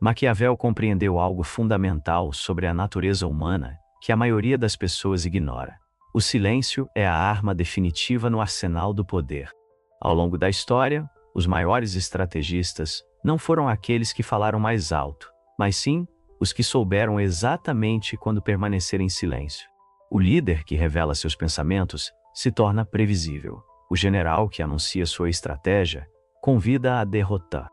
Maquiavel compreendeu algo fundamental sobre a natureza humana que a maioria das pessoas ignora. O silêncio é a arma definitiva no arsenal do poder. Ao longo da história, os maiores estrategistas não foram aqueles que falaram mais alto, mas sim os que souberam exatamente quando permanecer em silêncio. O líder que revela seus pensamentos se torna previsível. O general que anuncia sua estratégia convida a derrotar.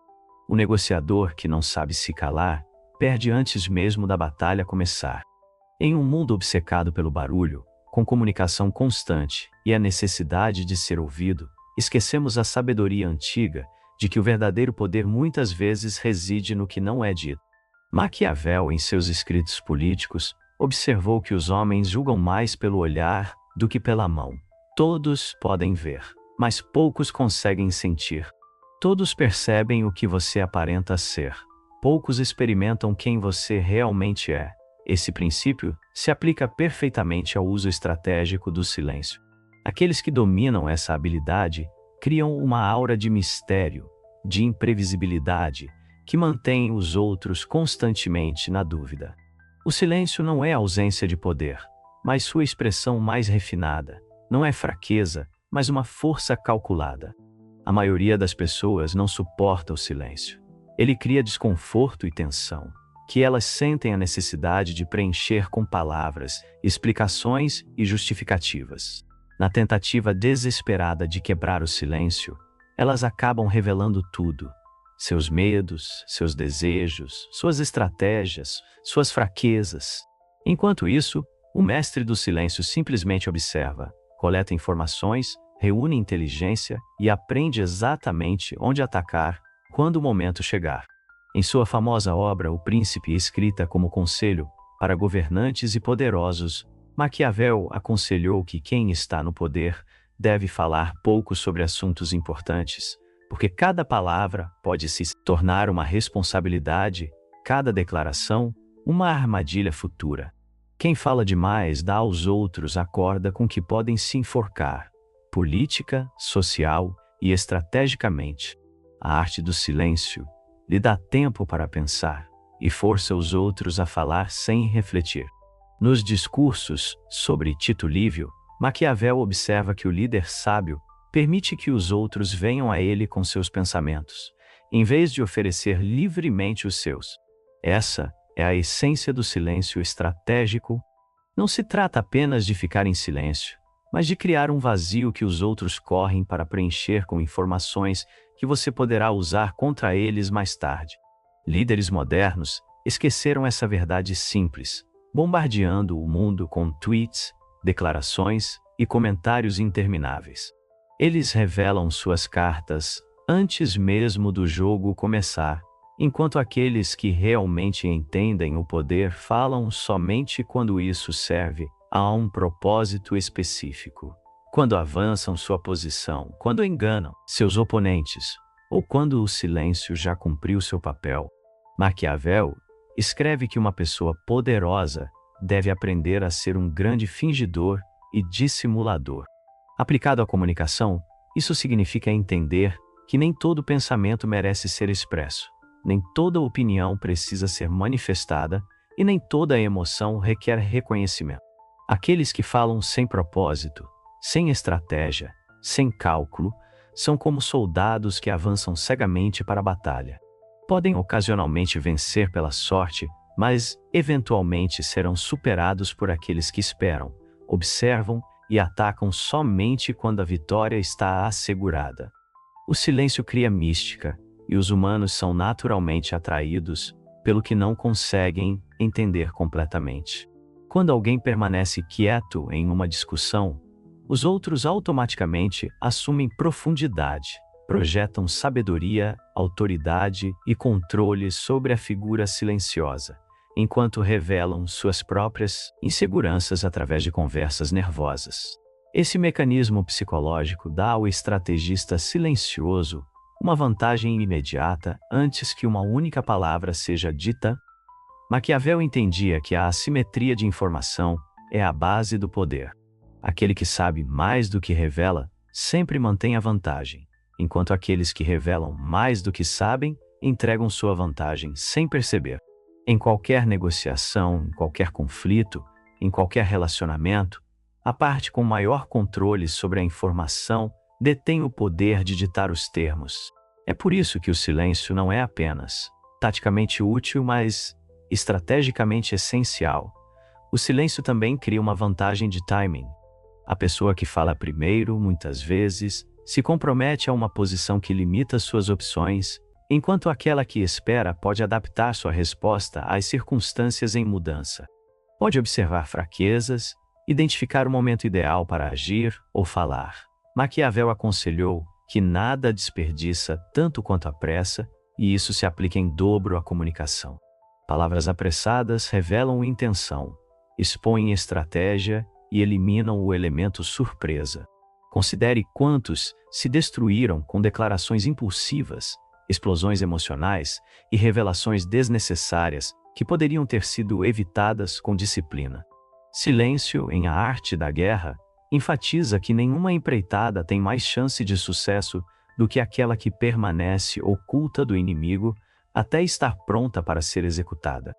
O negociador que não sabe se calar perde antes mesmo da batalha começar. Em um mundo obcecado pelo barulho, com comunicação constante e a necessidade de ser ouvido, esquecemos a sabedoria antiga de que o verdadeiro poder muitas vezes reside no que não é dito. Maquiavel, em seus escritos políticos, observou que os homens julgam mais pelo olhar do que pela mão. Todos podem ver, mas poucos conseguem sentir. Todos percebem o que você aparenta ser. Poucos experimentam quem você realmente é. Esse princípio se aplica perfeitamente ao uso estratégico do silêncio. Aqueles que dominam essa habilidade criam uma aura de mistério, de imprevisibilidade, que mantém os outros constantemente na dúvida. O silêncio não é ausência de poder, mas sua expressão mais refinada. Não é fraqueza, mas uma força calculada. A maioria das pessoas não suporta o silêncio. Ele cria desconforto e tensão, que elas sentem a necessidade de preencher com palavras, explicações e justificativas. Na tentativa desesperada de quebrar o silêncio, elas acabam revelando tudo: seus medos, seus desejos, suas estratégias, suas fraquezas. Enquanto isso, o mestre do silêncio simplesmente observa, coleta informações, reúne inteligência e aprende exatamente onde atacar quando o momento chegar. Em sua famosa obra O Príncipe, escrita como conselho para governantes e poderosos, Maquiavel aconselhou que quem está no poder deve falar pouco sobre assuntos importantes, porque cada palavra pode se tornar uma responsabilidade, cada declaração, uma armadilha futura. Quem fala demais dá aos outros a corda com que podem se enforcar, política, social e estrategicamente. A arte do silêncio lhe dá tempo para pensar e força os outros a falar sem refletir. Nos discursos sobre Tito Livio, Maquiavel observa que o líder sábio permite que os outros venham a ele com seus pensamentos, em vez de oferecer livremente os seus. Essa é a essência do silêncio estratégico. Não se trata apenas de ficar em silêncio, mas de criar um vazio que os outros correm para preencher com informações que você poderá usar contra eles mais tarde. Líderes modernos esqueceram essa verdade simples, bombardeando o mundo com tweets, declarações e comentários intermináveis. Eles revelam suas cartas antes mesmo do jogo começar, enquanto aqueles que realmente entendem o poder falam somente quando isso serve a um propósito específico. Quando avançam sua posição, quando enganam seus oponentes, ou quando o silêncio já cumpriu seu papel. Maquiavel escreve que uma pessoa poderosa deve aprender a ser um grande fingidor e dissimulador. Aplicado à comunicação, isso significa entender que nem todo pensamento merece ser expresso, nem toda opinião precisa ser manifestada e nem toda emoção requer reconhecimento. Aqueles que falam sem propósito, sem estratégia, sem cálculo, são como soldados que avançam cegamente para a batalha. Podem ocasionalmente vencer pela sorte, mas eventualmente serão superados por aqueles que esperam, observam e atacam somente quando a vitória está assegurada. O silêncio cria mística, e os humanos são naturalmente atraídos pelo que não conseguem entender completamente. Quando alguém permanece quieto em uma discussão, os outros automaticamente assumem profundidade, projetam sabedoria, autoridade e controle sobre a figura silenciosa, enquanto revelam suas próprias inseguranças através de conversas nervosas. Esse mecanismo psicológico dá ao estrategista silencioso uma vantagem imediata antes que uma única palavra seja dita. Maquiavel entendia que a assimetria de informação é a base do poder. Aquele que sabe mais do que revela sempre mantém a vantagem, enquanto aqueles que revelam mais do que sabem entregam sua vantagem sem perceber. Em qualquer negociação, em qualquer conflito, em qualquer relacionamento, a parte com maior controle sobre a informação detém o poder de ditar os termos. É por isso que o silêncio não é apenas taticamente útil, mas estrategicamente essencial. O silêncio também cria uma vantagem de timing. A pessoa que fala primeiro, muitas vezes, se compromete a uma posição que limita suas opções, enquanto aquela que espera pode adaptar sua resposta às circunstâncias em mudança. Pode observar fraquezas, identificar o momento ideal para agir ou falar. Maquiavel aconselhou que nada desperdiça tanto quanto a pressa, e isso se aplica em dobro à comunicação. Palavras apressadas revelam intenção, expõem estratégia e eliminam o elemento surpresa. Considere quantos se destruíram com declarações impulsivas, explosões emocionais e revelações desnecessárias que poderiam ter sido evitadas com disciplina. Silêncio em A Arte da Guerra enfatiza que nenhuma empreitada tem mais chance de sucesso do que aquela que permanece oculta do inimigo até estar pronta para ser executada.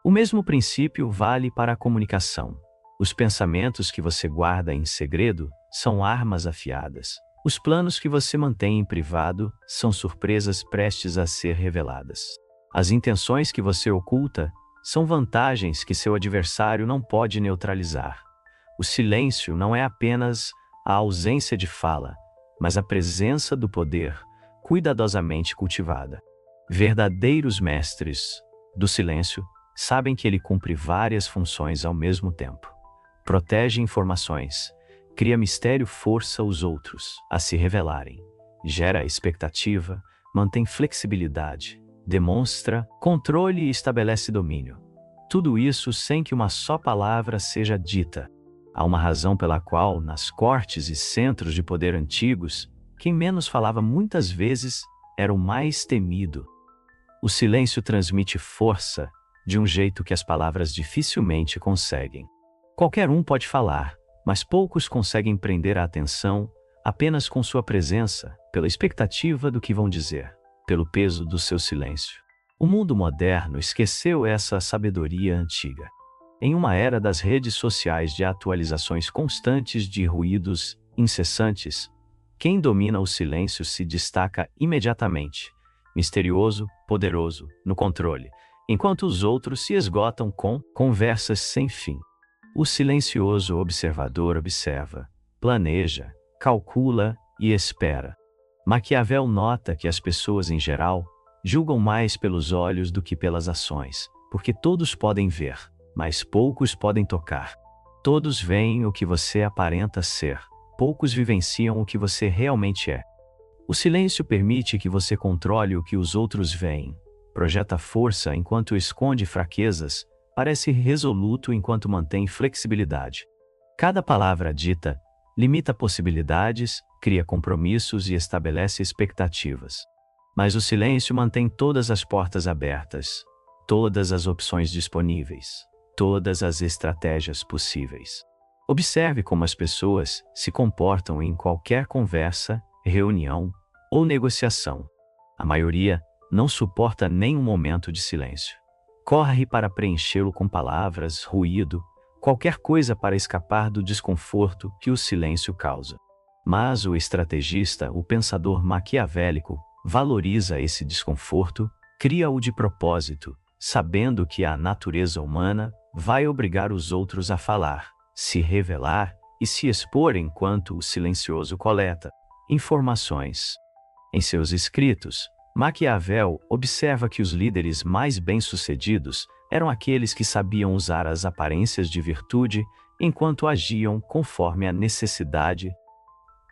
O mesmo princípio vale para a comunicação. Os pensamentos que você guarda em segredo são armas afiadas. Os planos que você mantém em privado são surpresas prestes a ser reveladas. As intenções que você oculta são vantagens que seu adversário não pode neutralizar. O silêncio não é apenas a ausência de fala, mas a presença do poder cuidadosamente cultivada. Verdadeiros mestres do silêncio sabem que ele cumpre várias funções ao mesmo tempo. Protege informações, cria mistério, força os outros a se revelarem, gera expectativa, mantém flexibilidade, demonstra controle e estabelece domínio. Tudo isso sem que uma só palavra seja dita. Há uma razão pela qual, nas cortes e centros de poder antigos, quem menos falava muitas vezes era o mais temido. O silêncio transmite força de um jeito que as palavras dificilmente conseguem. Qualquer um pode falar, mas poucos conseguem prender a atenção apenas com sua presença, pela expectativa do que vão dizer, pelo peso do seu silêncio. O mundo moderno esqueceu essa sabedoria antiga. Em uma era das redes sociais de atualizações constantes de ruídos incessantes, quem domina o silêncio se destaca imediatamente, misterioso, poderoso, no controle, enquanto os outros se esgotam com conversas sem fim. O silencioso observador observa, planeja, calcula e espera. Maquiavel nota que as pessoas em geral julgam mais pelos olhos do que pelas ações, porque todos podem ver, mas poucos podem tocar. Todos veem o que você aparenta ser, poucos vivenciam o que você realmente é. O silêncio permite que você controle o que os outros veem, projeta força enquanto esconde fraquezas, parece resoluto enquanto mantém flexibilidade. Cada palavra dita limita possibilidades, cria compromissos e estabelece expectativas. Mas o silêncio mantém todas as portas abertas, todas as opções disponíveis, todas as estratégias possíveis. Observe como as pessoas se comportam em qualquer conversa, reunião ou negociação. A maioria não suporta nem um momento de silêncio. Corre para preenchê-lo com palavras, ruído, qualquer coisa para escapar do desconforto que o silêncio causa. Mas o estrategista, o pensador maquiavélico, valoriza esse desconforto, cria-o de propósito, sabendo que a natureza humana vai obrigar os outros a falar, se revelar e se expor enquanto o silencioso coleta informações. Em seus escritos, Maquiavel observa que os líderes mais bem-sucedidos eram aqueles que sabiam usar as aparências de virtude enquanto agiam conforme a necessidade.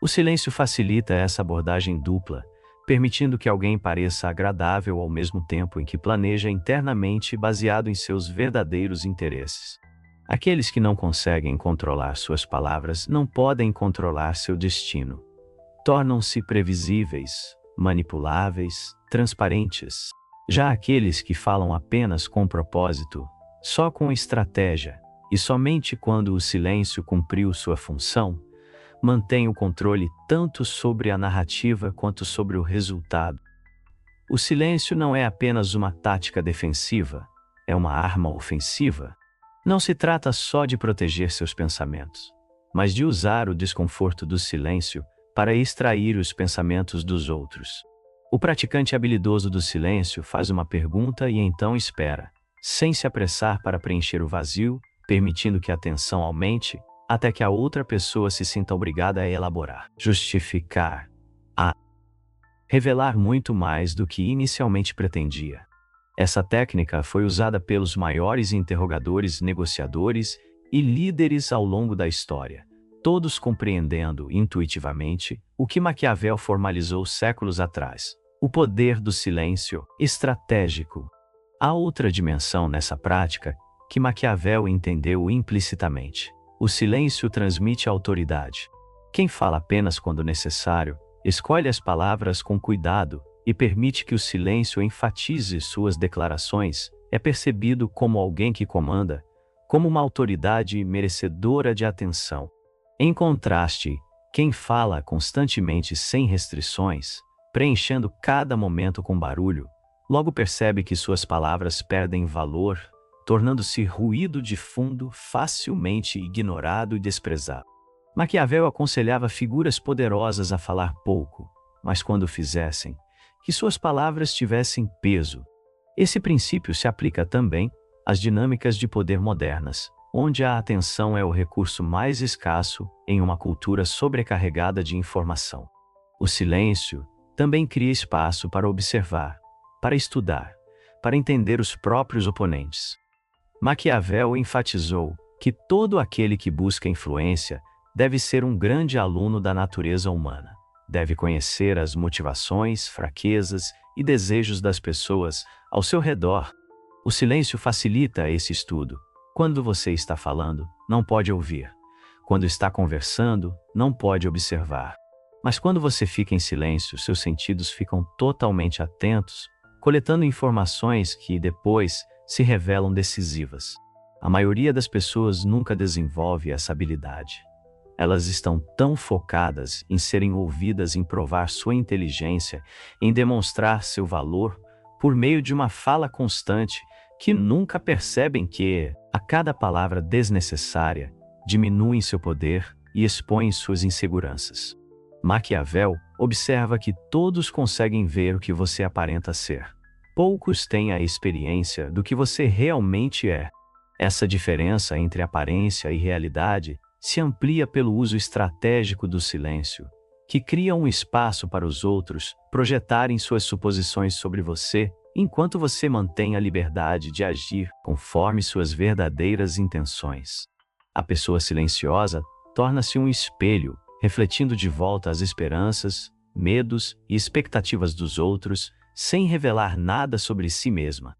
O silêncio facilita essa abordagem dupla, permitindo que alguém pareça agradável ao mesmo tempo em que planeja internamente baseado em seus verdadeiros interesses. Aqueles que não conseguem controlar suas palavras não podem controlar seu destino. Tornam-se previsíveis, manipuláveis, transparentes. Já aqueles que falam apenas com propósito, só com estratégia, e somente quando o silêncio cumpriu sua função, mantêm o controle tanto sobre a narrativa quanto sobre o resultado. O silêncio não é apenas uma tática defensiva, é uma arma ofensiva. Não se trata só de proteger seus pensamentos, mas de usar o desconforto do silêncio para extrair os pensamentos dos outros. O praticante habilidoso do silêncio faz uma pergunta e então espera, sem se apressar para preencher o vazio, permitindo que a tensão aumente até que a outra pessoa se sinta obrigada a elaborar, justificar, a revelar muito mais do que inicialmente pretendia. Essa técnica foi usada pelos maiores interrogadores, negociadores e líderes ao longo da história, todos compreendendo intuitivamente o que Maquiavel formalizou séculos atrás: o poder do silêncio estratégico. Há outra dimensão nessa prática que Maquiavel entendeu implicitamente. O silêncio transmite autoridade. Quem fala apenas quando necessário, escolhe as palavras com cuidado e permite que o silêncio enfatize suas declarações, é percebido como alguém que comanda, como uma autoridade merecedora de atenção. Em contraste, quem fala constantemente sem restrições, preenchendo cada momento com barulho, logo percebe que suas palavras perdem valor, tornando-se ruído de fundo facilmente ignorado e desprezado. Maquiavel aconselhava figuras poderosas a falar pouco, mas quando fizessem, que suas palavras tivessem peso. Esse princípio se aplica também às dinâmicas de poder modernas, onde a atenção é o recurso mais escasso em uma cultura sobrecarregada de informação. O silêncio também cria espaço para observar, para estudar, para entender os próprios oponentes. Maquiavel enfatizou que todo aquele que busca influência deve ser um grande aluno da natureza humana. Deve conhecer as motivações, fraquezas e desejos das pessoas ao seu redor. O silêncio facilita esse estudo. Quando você está falando, não pode ouvir. Quando está conversando, não pode observar. Mas quando você fica em silêncio, seus sentidos ficam totalmente atentos, coletando informações que depois se revelam decisivas. A maioria das pessoas nunca desenvolve essa habilidade. Elas estão tão focadas em serem ouvidas, em provar sua inteligência, em demonstrar seu valor por meio de uma fala constante, que nunca percebem que, a cada palavra desnecessária, diminuem seu poder e expõem suas inseguranças. Maquiavel observa que todos conseguem ver o que você aparenta ser. Poucos têm a experiência do que você realmente é. Essa diferença entre aparência e realidade se amplia pelo uso estratégico do silêncio, que cria um espaço para os outros projetarem suas suposições sobre você, enquanto você mantém a liberdade de agir conforme suas verdadeiras intenções. A pessoa silenciosa torna-se um espelho, refletindo de volta as esperanças, medos e expectativas dos outros, sem revelar nada sobre si mesma.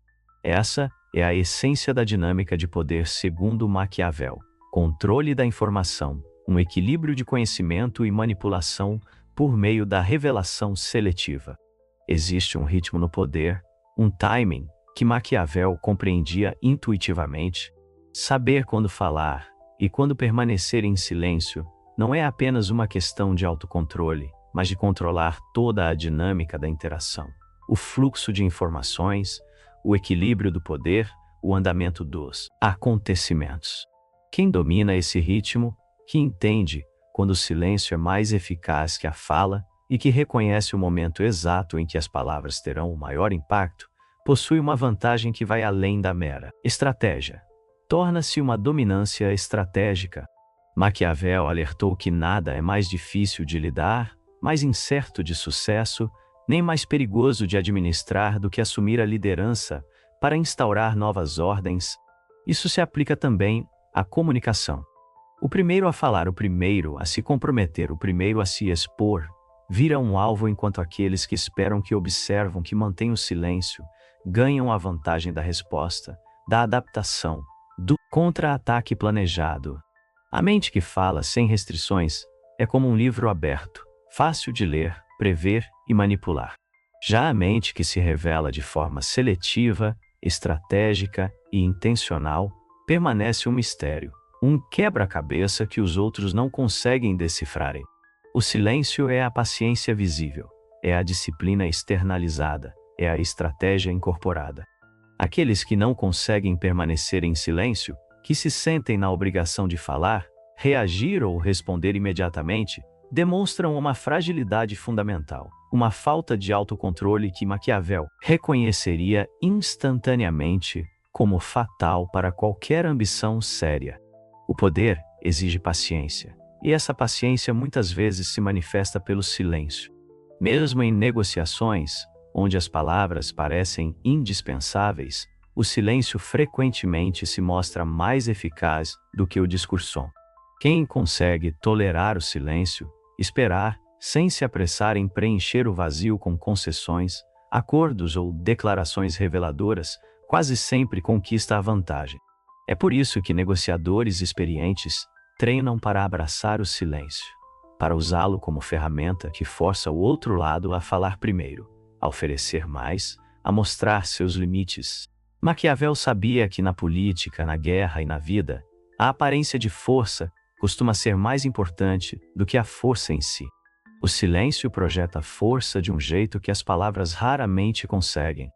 Essa é a essência da dinâmica de poder segundo Maquiavel: controle da informação, um equilíbrio de conhecimento e manipulação por meio da revelação seletiva. Existe um ritmo no poder, um timing que Maquiavel compreendia intuitivamente. Saber quando falar e quando permanecer em silêncio não é apenas uma questão de autocontrole, mas de controlar toda a dinâmica da interação. O fluxo de informações, o equilíbrio do poder, o andamento dos acontecimentos. Quem domina esse ritmo, que entende quando o silêncio é mais eficaz que a fala e que reconhece o momento exato em que as palavras terão o maior impacto, possui uma vantagem que vai além da mera estratégia. Torna-se uma dominância estratégica. Maquiavel alertou que nada é mais difícil de lidar, mais incerto de sucesso, nem mais perigoso de administrar do que assumir a liderança para instaurar novas ordens. Isso se aplica também à comunicação. O primeiro a falar, o primeiro a se comprometer, o primeiro a se expor, vira um alvo, enquanto aqueles que esperam, que observam, que mantêm o silêncio, ganham a vantagem da resposta, da adaptação, do contra-ataque planejado. A mente que fala sem restrições é como um livro aberto, fácil de ler, prever e manipular. Já a mente que se revela de forma seletiva, estratégica e intencional permanece um mistério, um quebra-cabeça que os outros não conseguem decifrar. O silêncio é a paciência visível, é a disciplina externalizada, é a estratégia incorporada. Aqueles que não conseguem permanecer em silêncio, que se sentem na obrigação de falar, reagir ou responder imediatamente, demonstram uma fragilidade fundamental, uma falta de autocontrole que Maquiavel reconheceria instantaneamente como fatal para qualquer ambição séria. O poder exige paciência, e essa paciência muitas vezes se manifesta pelo silêncio. Mesmo em negociações, onde as palavras parecem indispensáveis, o silêncio frequentemente se mostra mais eficaz do que o discursão. Quem consegue tolerar o silêncio, esperar, sem se apressar em preencher o vazio com concessões, acordos ou declarações reveladoras, quase sempre conquista a vantagem. É por isso que negociadores experientes treinam para abraçar o silêncio, para usá-lo como ferramenta que força o outro lado a falar primeiro, a oferecer mais, a mostrar seus limites. Maquiavel sabia que na política, na guerra e na vida, a aparência de força costuma ser mais importante do que a força em si. O silêncio projeta força de um jeito que as palavras raramente conseguem.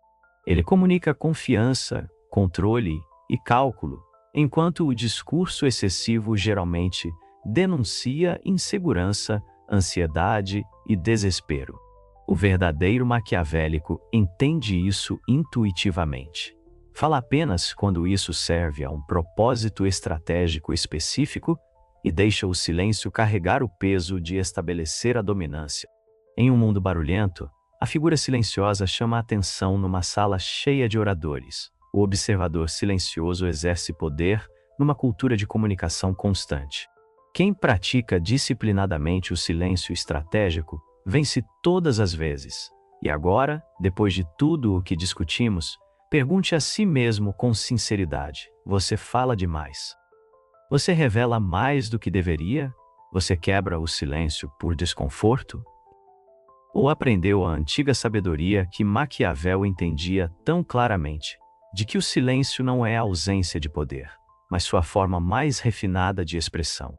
Ele comunica confiança, controle e cálculo, enquanto o discurso excessivo geralmente denuncia insegurança, ansiedade e desespero. O verdadeiro maquiavélico entende isso intuitivamente. Fala apenas quando isso serve a um propósito estratégico específico e deixa o silêncio carregar o peso de estabelecer a dominância. Em um mundo barulhento, a figura silenciosa chama a atenção numa sala cheia de oradores. O observador silencioso exerce poder numa cultura de comunicação constante. Quem pratica disciplinadamente o silêncio estratégico vence todas as vezes. E agora, depois de tudo o que discutimos, pergunte a si mesmo com sinceridade: você fala demais? Você revela mais do que deveria? Você quebra o silêncio por desconforto? Ou aprendeu a antiga sabedoria que Maquiavel entendia tão claramente, de que o silêncio não é a ausência de poder, mas sua forma mais refinada de expressão?